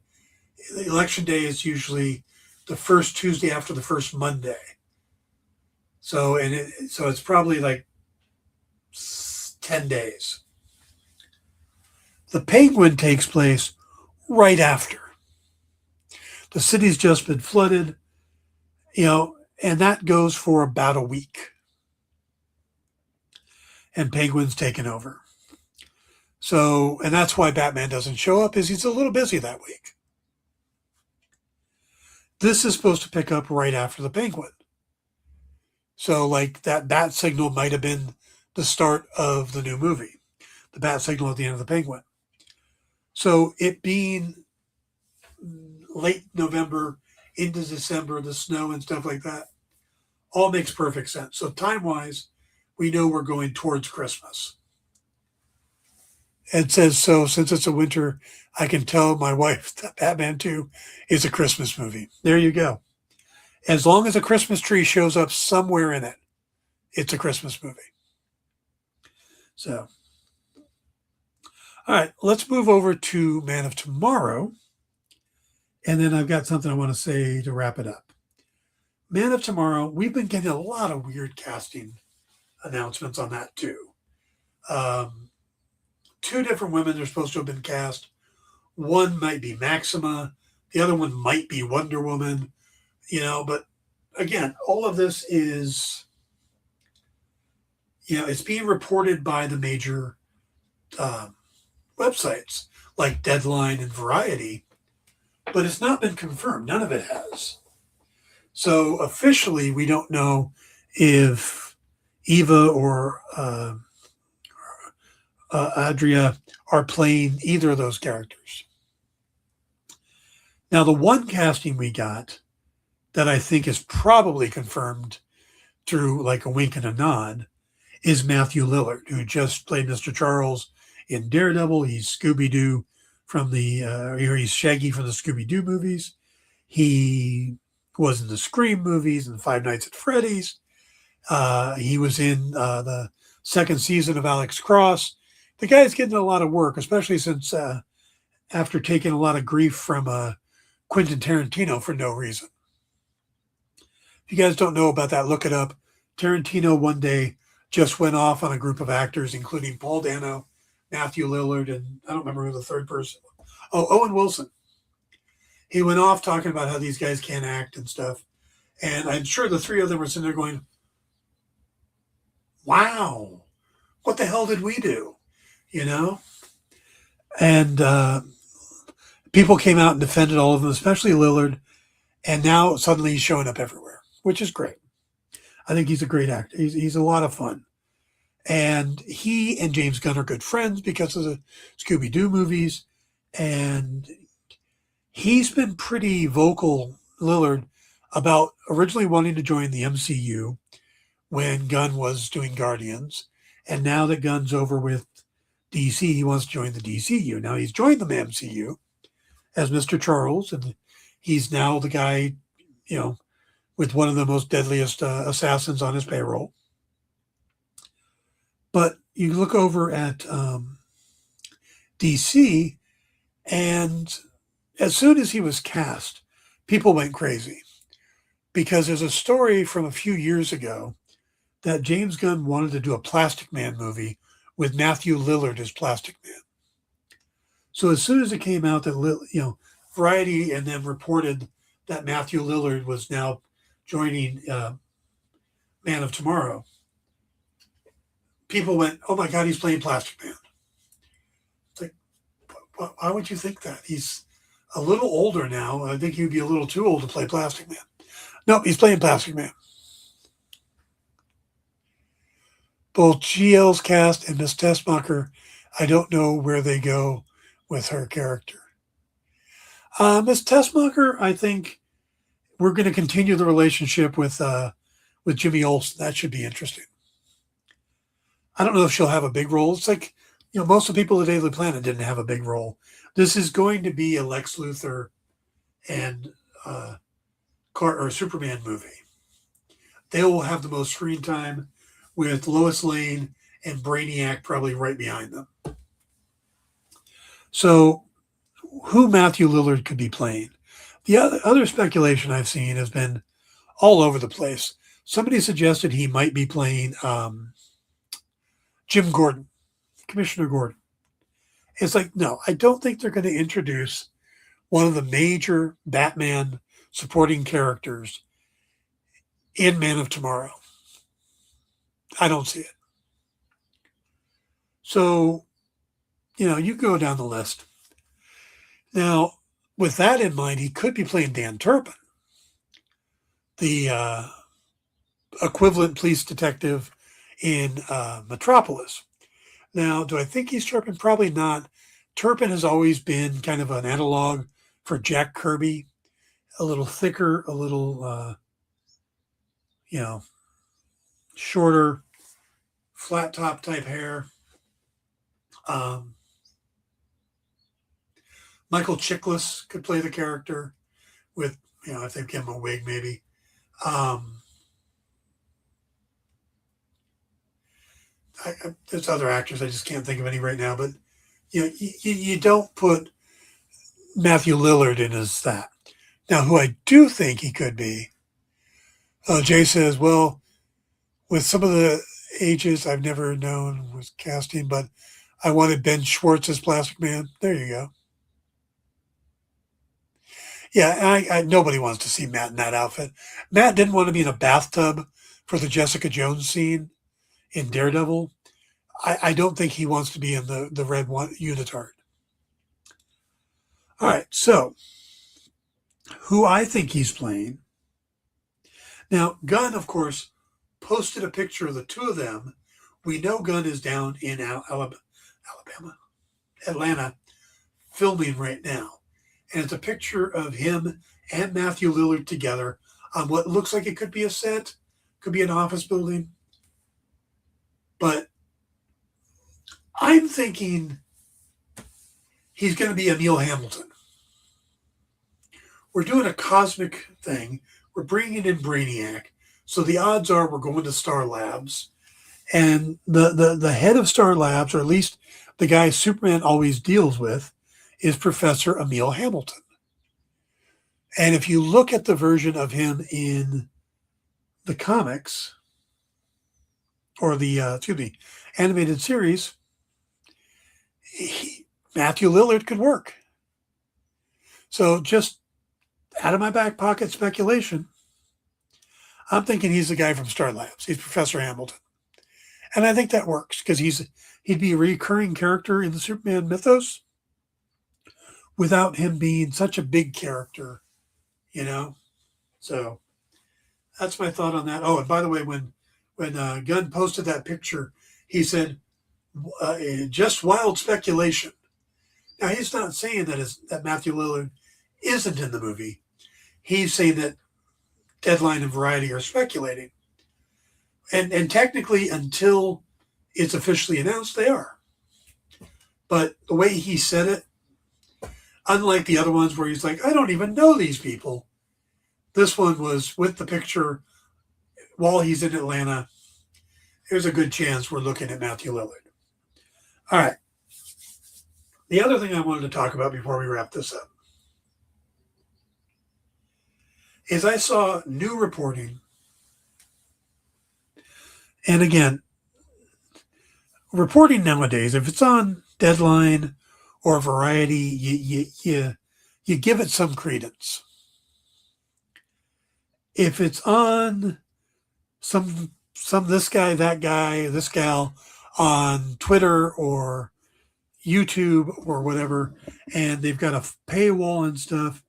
is usually the first Tuesday after the first Monday. So it's probably like 10 days. The Penguin takes place right after. The city's just been flooded, and that goes for about a week. And Penguin's taken over. So, and that's why Batman doesn't show up, is he's a little busy that week. This is supposed to pick up right after the Penguin. So, like, that bat signal might have been the start of the new movie, the bat signal at the end of the Penguin. So, it being late November into December, the snow and stuff like that, all makes perfect sense. So, time wise, we know we're going towards Christmas. It says, so since it's a winter, I can tell my wife that Batman 2 is a Christmas movie. There you go. As long as a Christmas tree shows up somewhere in it, it's a Christmas movie. So, all right, let's move over to Man of Tomorrow. And then I've got something I want to say to wrap it up. Man of Tomorrow, we've been getting a lot of weird casting announcements on that too. Two different women are supposed to have been cast. One might be Maxima. The other one might be Wonder Woman. But again, all of this is, it's being reported by the major websites like Deadline and Variety, but it's not been confirmed. None of it has. So officially, we don't know if Eva or Adria are playing either of those characters. Now, the one casting we got that I think is probably confirmed through like a wink and a nod is Matthew Lillard, who just played Mr. Charles in Daredevil. He's Scooby-Doo from he's Shaggy from the Scooby-Doo movies. He was in the Scream movies and Five Nights at Freddy's. He was in the second season of Alex Cross. The guy's getting a lot of work, especially since after taking a lot of grief from Quentin Tarantino for no reason. If you guys don't know about that, look it up. Tarantino one day just went off on a group of actors, including Paul Dano, Matthew Lillard, and I don't remember who the third person was. Oh, Owen Wilson. He went off talking about how these guys can't act and stuff. And I'm sure the three of them were sitting there going, wow, what the hell did we do? And people came out and defended all of them, especially Lillard. And now suddenly he's showing up everywhere, which is great. I think he's a great actor. He's a lot of fun. And he and James Gunn are good friends because of the Scooby-Doo movies. And he's been pretty vocal, Lillard, about originally wanting to join the MCU when Gunn was doing Guardians. And now that Gunn's over with DC, he wants to join the DCU. Now he's joined the MCU as Mr. Charles, and he's now the guy, with one of the most deadliest assassins on his payroll. But you look over at DC, and as soon as he was cast, people went crazy because there's a story from a few years ago that James Gunn wanted to do a Plastic Man movie with Matthew Lillard as Plastic Man. So as soon as it came out that, Variety and then reported that Matthew Lillard was now joining Man of Tomorrow, people went, oh my God, he's playing Plastic Man. It's like, why would you think that? He's a little older now. I think he'd be a little too old to play Plastic Man. Nope, he's playing Plastic Man. Both GL's cast and Miss Tessmacher, I don't know where they go with her character. Miss Tessmacher, I think we're going to continue the relationship with Jimmy Olsen. That should be interesting. I don't know if she'll have a big role. It's like, most of the people at Daily Planet didn't have a big role. This is going to be a Lex Luthor and Superman movie. They will have the most screen time, with Lois Lane and Brainiac probably right behind them. So who Matthew Lillard could be playing? The other speculation I've seen has been all over the place. Somebody suggested he might be playing Jim Gordon, Commissioner Gordon. It's like, no, I don't think they're going to introduce one of the major Batman supporting characters in Man of Tomorrow. I don't see it. So, you go down the list. Now, with that in mind, he could be playing Dan Turpin. the equivalent police detective in Metropolis. Now, do I think he's Turpin? Probably not. Turpin has always been kind of an analog for Jack Kirby, a little thicker, a little, you know, shorter, flat top type hair. Um, Michael Chiklis could play the character with, if they give him a wig, maybe. There's other actors I just can't think of any right now, but you don't put Matthew Lillard in as that. Now, who I do think he could be, Jay says, well, with some of the ages I've never known was casting, but I wanted Ben Schwartz as Plastic Man. There you go. Yeah, nobody wants to see Matt in that outfit. Matt didn't want to be in a bathtub for the Jessica Jones scene in Daredevil. I don't think he wants to be in the red one unitard. All right, so who I think he's playing. Now, Gunn, of course, posted a picture of the two of them. We know Gunn is down in Atlanta, filming right now. And it's a picture of him and Matthew Lillard together on what looks like it could be a set, could be an office building. But I'm thinking he's going to be Emil Hamilton. We're doing a cosmic thing. We're bringing in Brainiac. So the odds are we're going to Star Labs. And the head of Star Labs, or at least the guy Superman always deals with, is Professor Emil Hamilton. And if you look at the version of him in the comics, or the animated series, Matthew Lillard could work. So just out of my back pocket speculation, I'm thinking he's the guy from Star Labs. He's Professor Hamilton. And I think that works because he'd be a recurring character in the Superman mythos without him being such a big character, So that's my thought on that. Oh, and by the way, when Gunn posted that picture, he said, just wild speculation. Now, he's not saying that Matthew Lillard isn't in the movie. He's saying that Deadline and Variety are speculating. And technically, until it's officially announced, they are. But the way he said it, unlike the other ones where he's like, I don't even know these people, this one was with the picture while he's in Atlanta. There's a good chance we're looking at Matthew Lillard. All right. The other thing I wanted to talk about before we wrap this up is I saw new reporting. And again, reporting nowadays, if it's on Deadline or Variety, you give it some credence. If it's on some this guy, that guy, this gal on Twitter or YouTube or whatever, and they've got a paywall and stuff,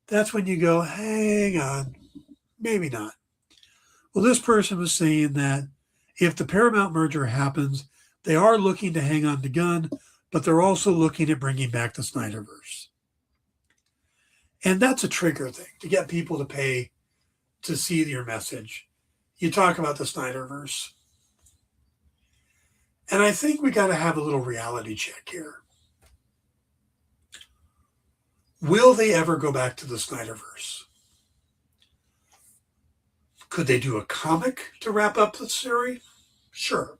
that's when you go, hang on, maybe not. Well, this person was saying that if the Paramount merger happens, they are looking to hang on to Gunn, but they're also looking at bringing back the Snyderverse. And that's a trigger thing, to get people to pay to see your message. You talk about the Snyderverse. And I think we got to have a little reality check here. Will they ever go back to the Snyderverse? Could they do a comic to wrap up the series? Sure.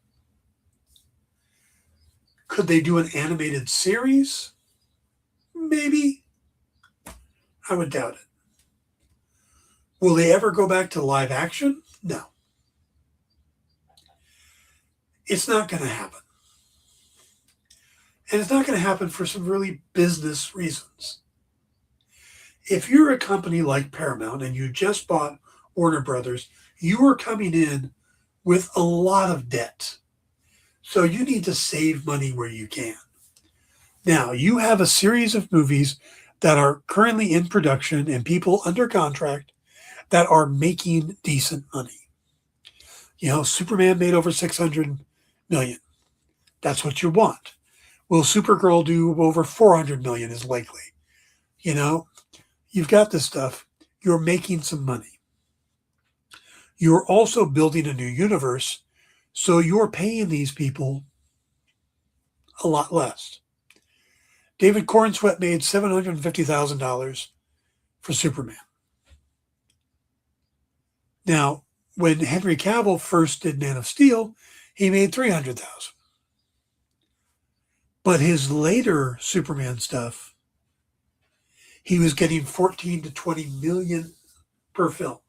Could they do an animated series? Maybe. I would doubt it. Will they ever go back to live action? No. It's not going to happen. And it's not going to happen for some really business reasons. If you're a company like Paramount and you just bought Warner Brothers, you are coming in with a lot of debt. So you need to save money where you can. Now, you have a series of movies that are currently in production and people under contract that are making decent money. Superman made over 600 million. That's what you want. Will Supergirl do over 400 million is likely. You know, you've got this stuff. You're making some money. You're also building a new universe, so you're paying these people a lot less. David Cornsweet made $750,000 for Superman. Now, when Henry Cavill first did Man of Steel, he made $300,000. But his later Superman stuff, he was getting 14 to 20 million per film.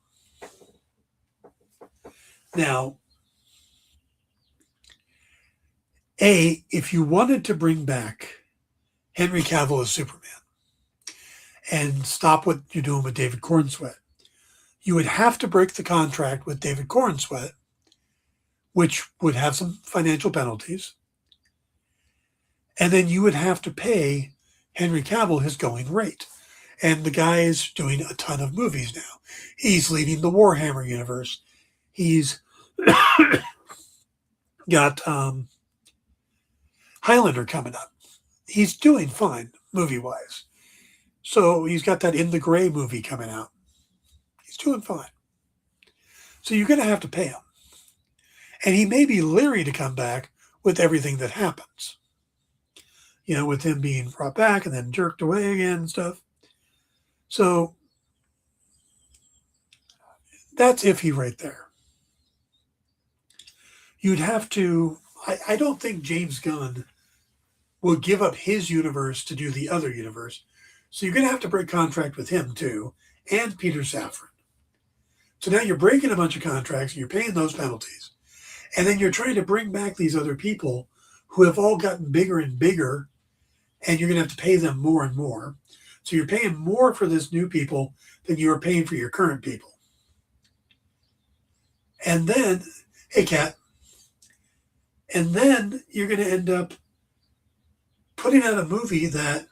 Now, if you wanted to bring back Henry Cavill as Superman and stop what you're doing with David Cornsweet, you would have to break the contract with David Cornsweet, which would have some financial penalties. And then you would have to pay Henry Cavill his going rate. And the guy is doing a ton of movies now. He's leading the Warhammer universe. He's got Highlander coming up. He's doing fine movie-wise. So he's got that In the Gray movie coming out. He's doing fine. So you're going to have to pay him. And he may be leery to come back with everything that happens. With him being brought back and then jerked away again and stuff. So that's iffy right there. You'd have to, I don't think James Gunn will give up his universe to do the other universe. So you're going to have to break contract with him too, and Peter Safran. So now you're breaking a bunch of contracts, and you're paying those penalties. And then you're trying to bring back these other people who have all gotten bigger and bigger, and you're going to have to pay them more and more. So you're paying more for this new people than you are paying for your current people. And then, hey, Kat, and then you're going to end up putting out a movie that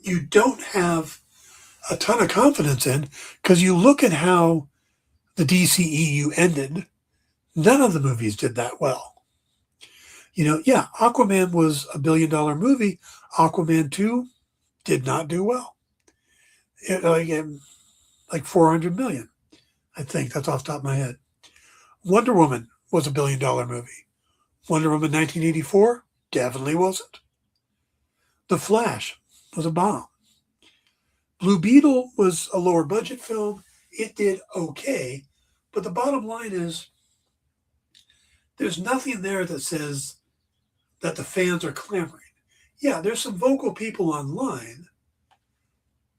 you don't have a ton of confidence in, because you look at how the DCEU ended, none of the movies did that well. Aquaman was $1 billion movie. Aquaman 2 did not do well. Like 400 million, I think. That's off the top of my head. Wonder Woman was $1 billion movie. Wonder Woman 1984 definitely wasn't. The Flash was a bomb. Blue Beetle was a lower budget film. It did okay. But the bottom line is, there's nothing there that says that the fans are clamoring. Yeah, there's some vocal people online,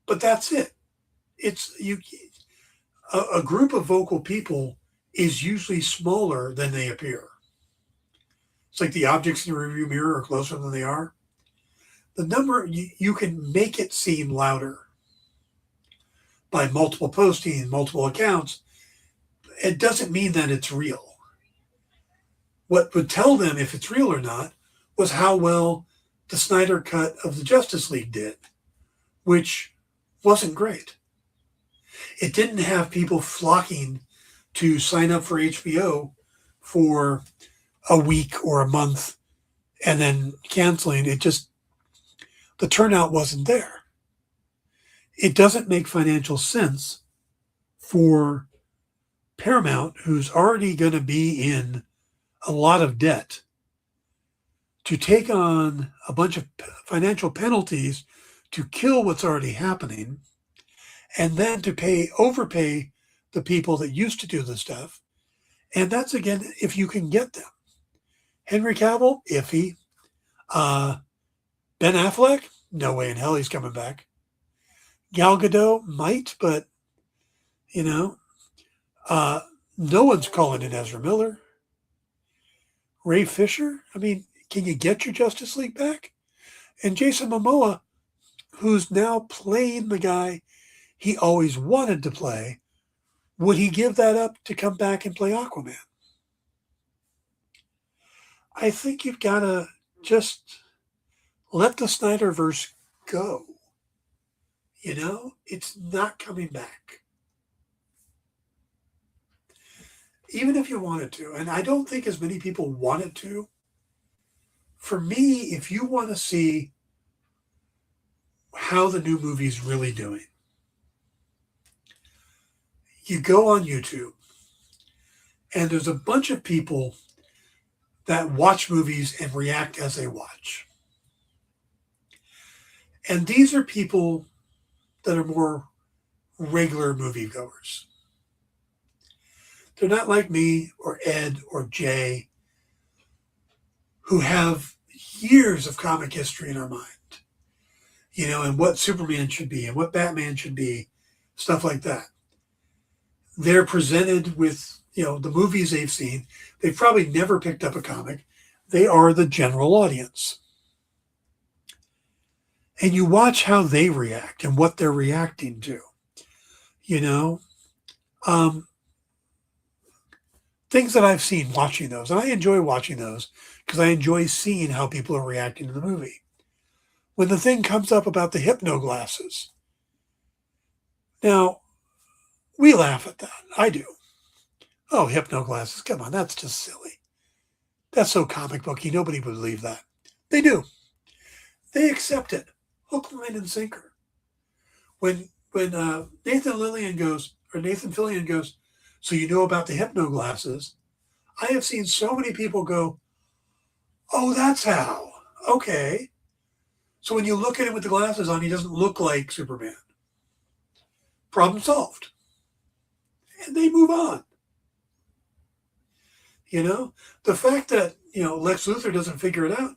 but that's it. A group of vocal people is usually smaller than they appear. It's like the objects in the rearview mirror are closer than they are. The number, you can make it seem louder by multiple posting, multiple accounts. It doesn't mean that it's real. What would tell them if it's real or not was how well the Snyder Cut of the Justice League did, which wasn't great. It didn't have people flocking to sign up for HBO for a week or a month and then canceling. The turnout wasn't there. It doesn't make financial sense for Paramount, who's already going to be in a lot of debt, to take on a bunch of financial penalties to kill what's already happening, and then to overpay the people that used to do the stuff. And that's, again, if you can get them. Henry Cavill, iffy. Ben Affleck, no way in hell he's coming back. Gal Gadot might, but, no one's calling in Ezra Miller. Ray Fisher, can you get your Justice League back? And Jason Momoa, who's now playing the guy he always wanted to play, would he give that up to come back and play Aquaman? I think you've got to just let the Snyderverse go. It's not coming back. even if you wanted to, and I don't think as many people wanted to. For me, if you want to see how the new movie's really doing, you go on YouTube, and there's a bunch of people that watch movies and react as they watch. And these are people that are more regular moviegoers. They're not like me or Ed or Jay, who have years of comic history in our mind, and what Superman should be and what Batman should be, stuff like that. They're presented with, the movies they've seen. They've probably never picked up a comic. They are the general audience. And you watch how they react and what they're reacting to, you know. Um, Things that I've seen watching those, and I enjoy watching those because I enjoy seeing how people are reacting to the movie. When the thing comes up about the hypno glasses, now we laugh at that. I do. Oh, hypno glasses, come on, that's just silly. That's so comic booky. Nobody would believe that. They do. They accept it, hook, line, and sinker. When Nathan Fillion goes, so you know about the hypno glasses? I have seen so many people go, oh, that's how. Okay. So when you look at him with the glasses on, he doesn't look like Superman. Problem solved. And they move on. The fact that, Lex Luthor doesn't figure it out.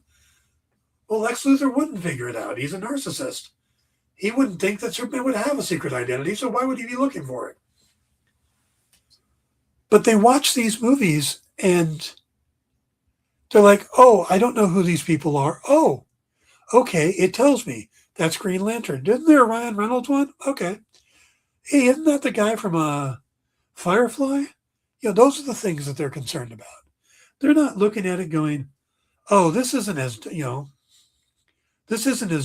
Well, Lex Luthor wouldn't figure it out. He's a narcissist. He wouldn't think that Superman would have a secret identity, so why would he be looking for it? But they watch these movies and they're like, oh, I don't know who these people are. Oh, okay, it tells me that's Green Lantern. Didn't there a Ryan Reynolds one? Okay. Hey, isn't that the guy from Firefly? Those are the things that they're concerned about. They're not looking at it going, oh, this isn't as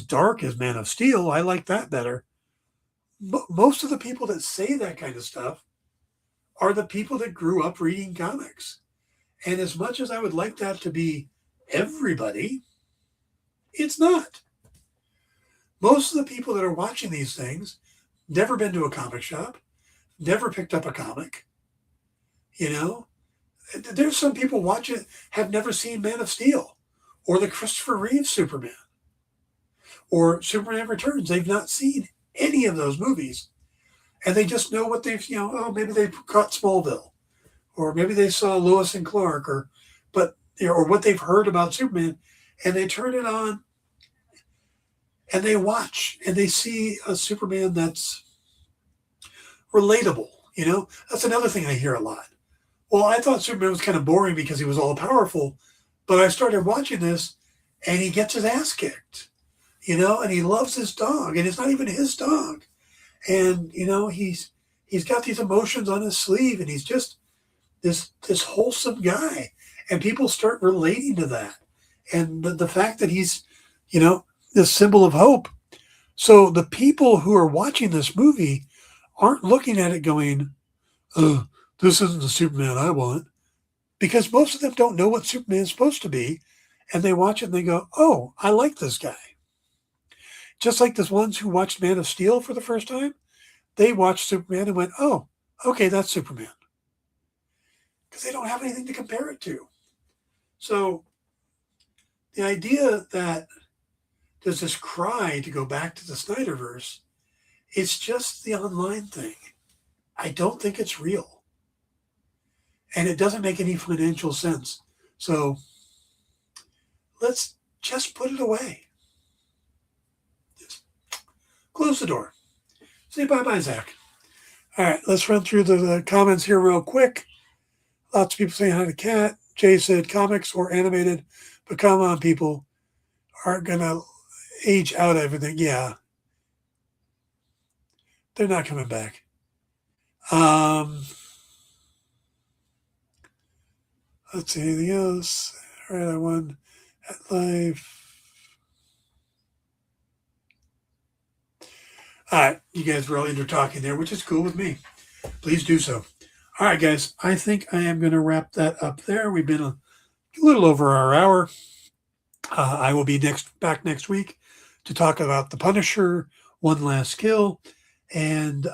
dark as Man of Steel. I like that better. But most of the people that say that kind of stuff are the people that grew up reading comics. And as much as I would like that to be everybody, it's not. Most of the people that are watching these things never been to a comic shop, never picked up a comic. There's some people watching have never seen Man of Steel or the Christopher Reeve Superman or Superman Returns. They've not seen any of those movies. And they just know what they've, maybe they caught Smallville, or maybe they saw Lois and Clark, or what they've heard about Superman, and they turn it on and they watch and they see a Superman that's relatable. That's another thing I hear a lot. Well, I thought Superman was kind of boring because he was all powerful, but I started watching this and he gets his ass kicked, and he loves his dog, and it's not even his dog. And, he's got these emotions on his sleeve, and he's just this wholesome guy. And people start relating to that. And the fact that he's, this symbol of hope. So the people who are watching this movie aren't looking at it going, oh, this isn't the Superman I want. Because most of them don't know what Superman is supposed to be. And they watch it and they go, oh, I like this guy. Just like the ones who watched Man of Steel for the first time, they watched Superman and went, oh, okay, that's Superman. Because they don't have anything to compare it to. So the idea that there's this cry to go back to the Snyderverse, it's just the online thing. I don't think it's real. And it doesn't make any financial sense. So let's just put it away. Just close the door. Say bye-bye, Zach. All right, let's run through the comments here real quick. Lots of people saying hi to Kat. Jay said comics or animated, but come on, people aren't going to age out everything. Yeah. They're not coming back. Let's see, anything else? All right, I won at live. All right, you guys were all into talking there, which is cool with me. Please do so. All right, guys, I think I am going to wrap that up there. We've been a little over our hour. I will be back next week to talk about The Punisher, One Last Kill, and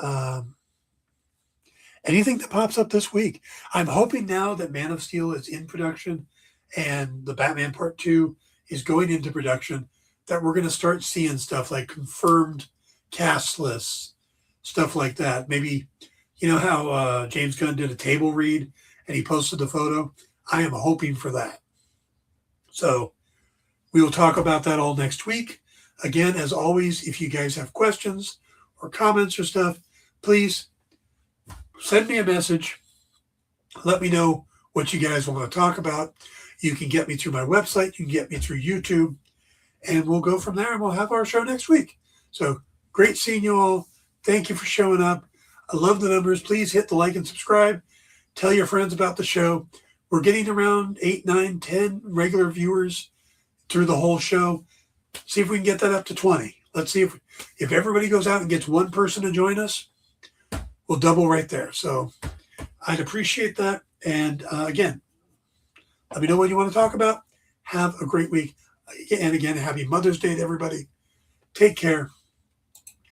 anything that pops up this week. I'm hoping now that Man of Steel is in production and the Batman Part 2 is going into production that we're going to start seeing stuff like confirmed cast lists, stuff like that. Maybe, you know how James Gunn did a table read and he posted the photo? I am hoping for that. So we will talk about that all next week. Again, as always, if you guys have questions or comments or stuff, please send me a message. Let me know what you guys want to talk about. You can get me through my website. You can get me through YouTube. And we'll go from there and we'll have our show next week. So great seeing you all. Thank you for showing up. I love the numbers. Please hit the like and subscribe. Tell your friends about the show. We're getting around 8, 9, 10 regular viewers through the whole show. See if we can get that up to 20. Let's see if everybody goes out and gets one person to join us, we'll double right there. So I'd appreciate that. And again, let me know what you want to talk about. Have a great week. And again, happy Mother's Day to everybody. Take care.